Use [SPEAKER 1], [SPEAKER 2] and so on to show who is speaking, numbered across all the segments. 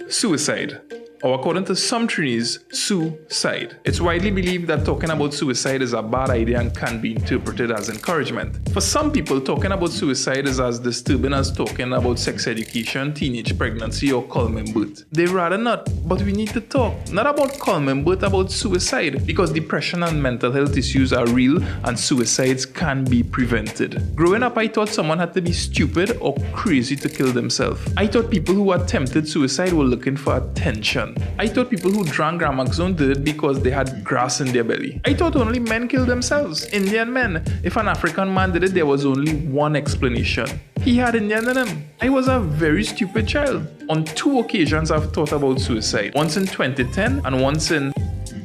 [SPEAKER 1] Suicide, or according to some Trinis, suicide. It's widely believed that talking about suicide is a bad idea and can be interpreted as encouragement. For some people, talking about suicide is as disturbing as talking about sex education, teenage pregnancy, or culmin birth. They'd rather not, but we need to talk, not about culmin birth, about suicide, because depression and mental health issues are real and suicides can be prevented. Growing up, I thought someone had to be stupid or crazy to kill themselves. I thought people who attempted suicide were looking for attention. I thought people who drank Gramaxone did it because they had grass in their belly. I thought only men killed themselves, Indian men. If an African man did it, there was only one explanation. He had Indian in him. I was a very stupid child. On 2 occasions I've thought about suicide. Once in 2010 and once in...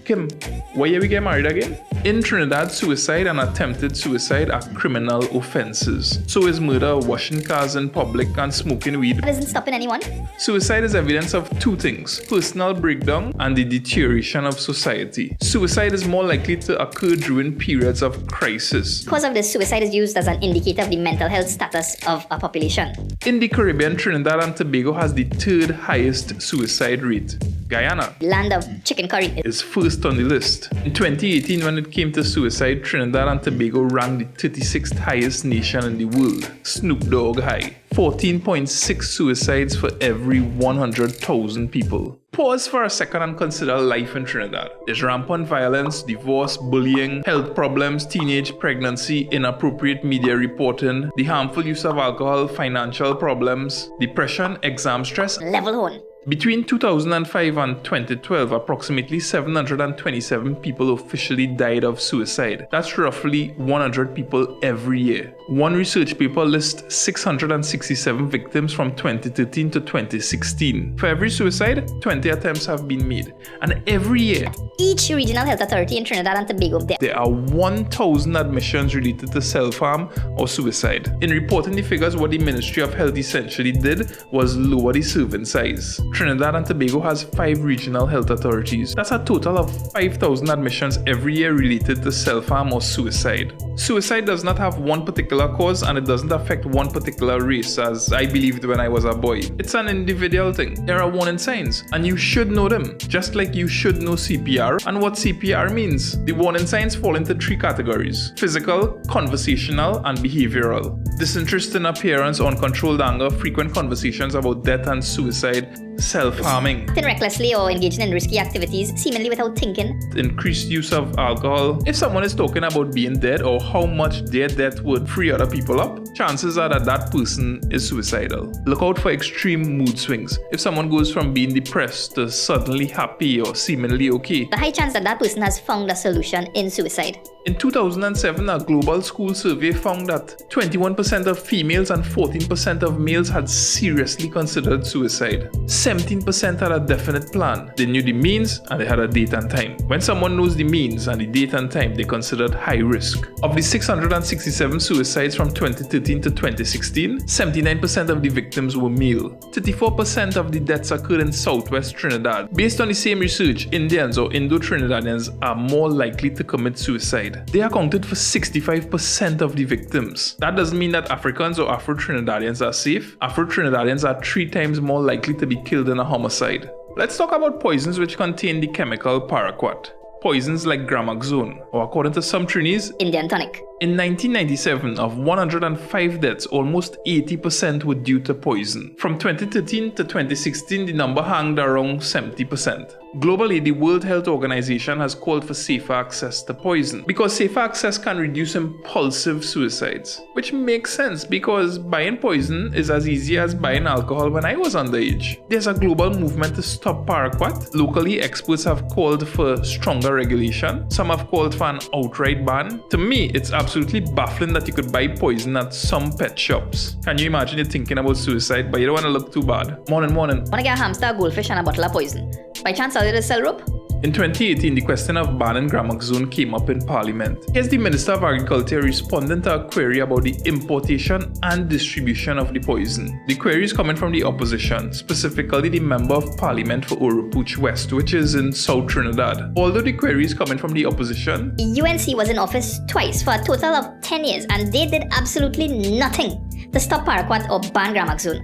[SPEAKER 1] Kim, why are we getting married again? In Trinidad, suicide and attempted suicide are criminal offenses. So is murder, washing cars in public, and smoking weed.
[SPEAKER 2] That isn't stopping anyone.
[SPEAKER 1] Suicide is evidence of 2 things: personal breakdown and the deterioration of society. Suicide is more likely to occur during periods of crisis.
[SPEAKER 2] Because of this, suicide is used as an indicator of the mental health status of a population.
[SPEAKER 1] In the Caribbean, Trinidad and Tobago has the 3rd highest suicide rate. Guyana,
[SPEAKER 2] Land of chicken curry.
[SPEAKER 1] is first on the list. In 2018, when it came to suicide, Trinidad and Tobago ranked the 36th highest nation in the world. Snoop Dogg high. 14.6 suicides for every 100,000 people. Pause for a second and consider life in Trinidad. There's rampant violence, divorce, bullying, health problems, teenage pregnancy, inappropriate media reporting, the harmful use of alcohol, financial problems, depression, exam stress.
[SPEAKER 2] Level hone.
[SPEAKER 1] Between 2005 and 2012, approximately 727 people officially died of suicide. That's roughly 100 people every year. One research paper lists 667 victims from 2013 to 2016. For every suicide, 20 attempts have been made. And every year,
[SPEAKER 2] Each regional health authority in Trinidad and Tobago,
[SPEAKER 1] there are 1,000 admissions related to self-harm or suicide. In reporting the figures, what the Ministry of Health essentially did was lower the serving size. Trinidad and Tobago has 5 regional health authorities. That's a total of 5,000 admissions every year related to self-harm or suicide. Suicide does not have one particular cause, and it doesn't affect one particular race, as I believed when I was a boy. It's an individual thing. There are warning signs, and you should know them, just like you should know CPR and what CPR means. The warning signs fall into 3 categories: physical, conversational, and behavioral. Disinterest in appearance, uncontrolled anger, frequent conversations about death and suicide, self-harming,
[SPEAKER 2] acting recklessly or engaging in risky activities, seemingly without thinking.
[SPEAKER 1] increased use of alcohol. If someone is talking about being dead or how much their death would free other people up, chances are that that person is suicidal. Look out for extreme mood swings. If someone goes from being depressed to suddenly happy or seemingly okay.
[SPEAKER 2] The high chance that that person has found a solution in suicide.
[SPEAKER 1] In 2007, a global school survey found that 21% of females and 14% of males had seriously considered suicide. 17% had a definite plan. They knew the means and they had a date and time. When someone knows the means and the date and time, they considered high risk. Of the 667 suicides from 2013 to 2016, 79% of the victims were male. 34% of the deaths occurred in southwest Trinidad. Based on the same research, Indians or Indo-Trinidadians are more likely to commit suicide. They accounted for 65% of the victims. That doesn't mean that Africans or Afro-Trinidadians are safe. Afro-Trinidadians are 3 times more likely to be killed in a homicide. Let's talk about poisons which contain the chemical Paraquat. Poisons like Gramaxone, or according to some Trinis,
[SPEAKER 2] Indian tonic.
[SPEAKER 1] in 1997, of 105 deaths, almost 80% were due to poison. From 2013 to 2016, the number hung around 70%. Globally, the World Health Organization has called for safer access to poison because safer access can reduce impulsive suicides. Which makes sense because buying poison is as easy as buying alcohol when I was underage. There's a global movement to stop Paraquat. Locally, experts have called for stronger regulation. Some have called for an outright ban. To me, it's absolutely baffling that you could buy poison at some pet shops. Can you imagine you're thinking about suicide, but you don't want to look too bad? Morning.
[SPEAKER 2] Wanna get a hamster, a goldfish, and a bottle of poison. By chance, are they to sell rope?
[SPEAKER 1] In 2018, the question of banning Gramaxone came up in Parliament. Here's the Minister of Agriculture responding to a query about the importation and distribution of the poison. The query is coming from the opposition, specifically the Member of Parliament for Oropuch West, which is in South Trinidad. Although the query is coming from the opposition,
[SPEAKER 2] The UNC was in office twice for a total of 10 years and they did absolutely nothing to stop Paraquat or ban Gramaxone.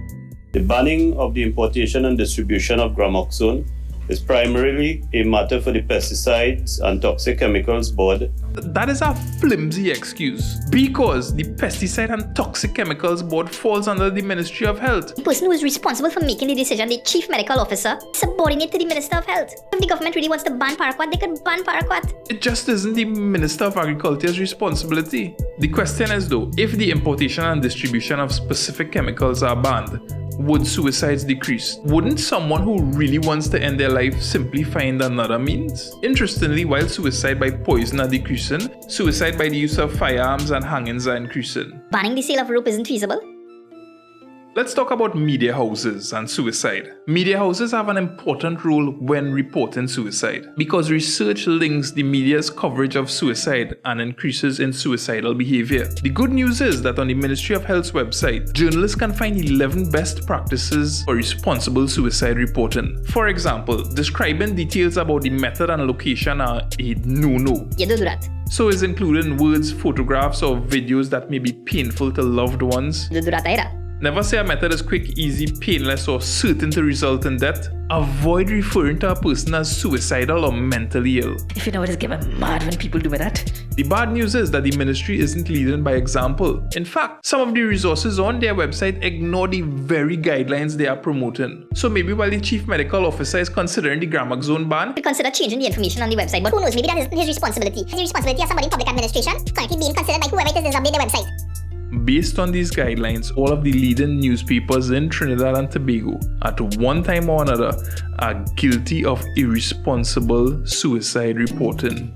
[SPEAKER 3] The banning of the importation and distribution of Gramaxone is primarily a matter for the Pesticides and Toxic Chemicals Board.
[SPEAKER 1] That is a flimsy excuse because the Pesticide and Toxic Chemicals Board falls under the Ministry of Health.
[SPEAKER 2] The person who is responsible for making the decision, the Chief Medical Officer, subordinate to the Minister of Health. If the government really wants to ban Paraquat, they could ban Paraquat.
[SPEAKER 1] It just isn't the Minister of Agriculture's responsibility. The question is though, if the importation and distribution of specific chemicals are banned, would suicides decrease? Wouldn't someone who really wants to end their life simply find another means? Interestingly, while suicide by poison are decreasing, suicide by the use of firearms and hangings are increasing.
[SPEAKER 2] Banning the sale of rope isn't feasible.
[SPEAKER 1] Let's talk about media houses and suicide. Media houses have an important role when reporting suicide because research links the media's coverage of suicide and increases in suicidal behavior. The good news is that on the Ministry of Health's website, journalists can find 11 best practices for responsible suicide reporting. For example, describing details about the method and location are a no-no.
[SPEAKER 2] You don't do that.
[SPEAKER 1] So is including words, photographs, or videos that may be painful to loved ones.
[SPEAKER 2] You don't do that either.
[SPEAKER 1] Never say a method is quick, easy, painless, or certain to result in death. Avoid referring to a person as suicidal or mentally ill.
[SPEAKER 4] If you know what is given mad when people do that.
[SPEAKER 1] The bad news is that the ministry isn't leading by example. In fact, some of the resources on their website ignore the very guidelines they are promoting. So maybe while the chief medical officer is considering the Gramaxone ban,
[SPEAKER 2] To consider changing the information on the website, but who knows, maybe that isn't his responsibility. It's the responsibility of somebody in public administration, currently being considered by whoever it is update their website.
[SPEAKER 1] based on these guidelines, all of the leading newspapers in Trinidad and Tobago, at one time or another, are guilty of irresponsible suicide reporting.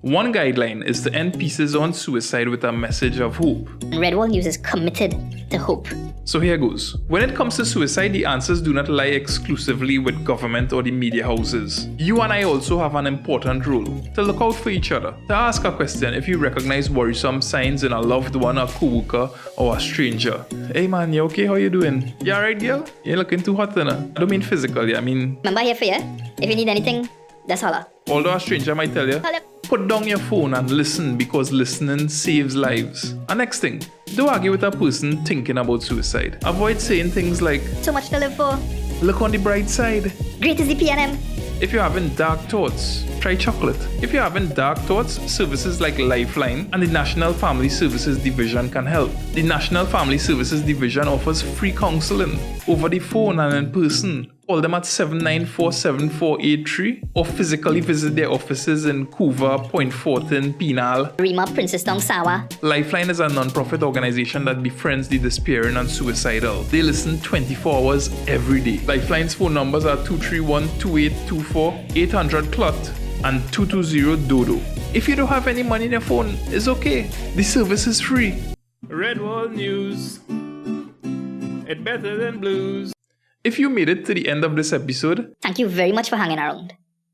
[SPEAKER 1] One guideline is to end pieces on suicide with a message of hope.
[SPEAKER 2] Redwall News is committed to hope.
[SPEAKER 1] So here goes. When it comes to suicide, the answers do not lie exclusively with government or the media houses. You and I also have an important role to look out for each other, to ask a question if you recognize worrisome signs in a loved one, a co-worker, or a stranger. Hey man, you okay? How you doing? You alright, girl? You looking too hot, I don't mean physically, I mean...
[SPEAKER 2] Remember here for you. If you need anything, just holler.
[SPEAKER 1] Although a stranger might tell you,
[SPEAKER 2] Holler.
[SPEAKER 1] put down your phone and listen because listening saves lives. And next thing, don't argue with a person thinking about suicide. Avoid saying things like,
[SPEAKER 2] So much to live for.
[SPEAKER 1] look on the bright side.
[SPEAKER 2] Great is the PNM.
[SPEAKER 1] If you're having dark thoughts, try chocolate. If you're having dark thoughts, services like Lifeline and the National Family Services Division can help. The National Family Services Division offers free counseling over the phone and in person. Call them at 794-7483 or physically visit their offices in Couva, Point Fortin, Penal.
[SPEAKER 2] Rima, Princetown, Sawa.
[SPEAKER 1] Lifeline is a non-profit organization that befriends the despairing and suicidal. They listen 24 hours every day. Lifeline's phone numbers are 231-2824, 800-CLOT, and 220-DODO. If you don't have any money in your phone, it's okay. The service is free. Redwall News. It's better than blues. If you made it to the end of this episode,
[SPEAKER 2] Thank you very much for hanging around.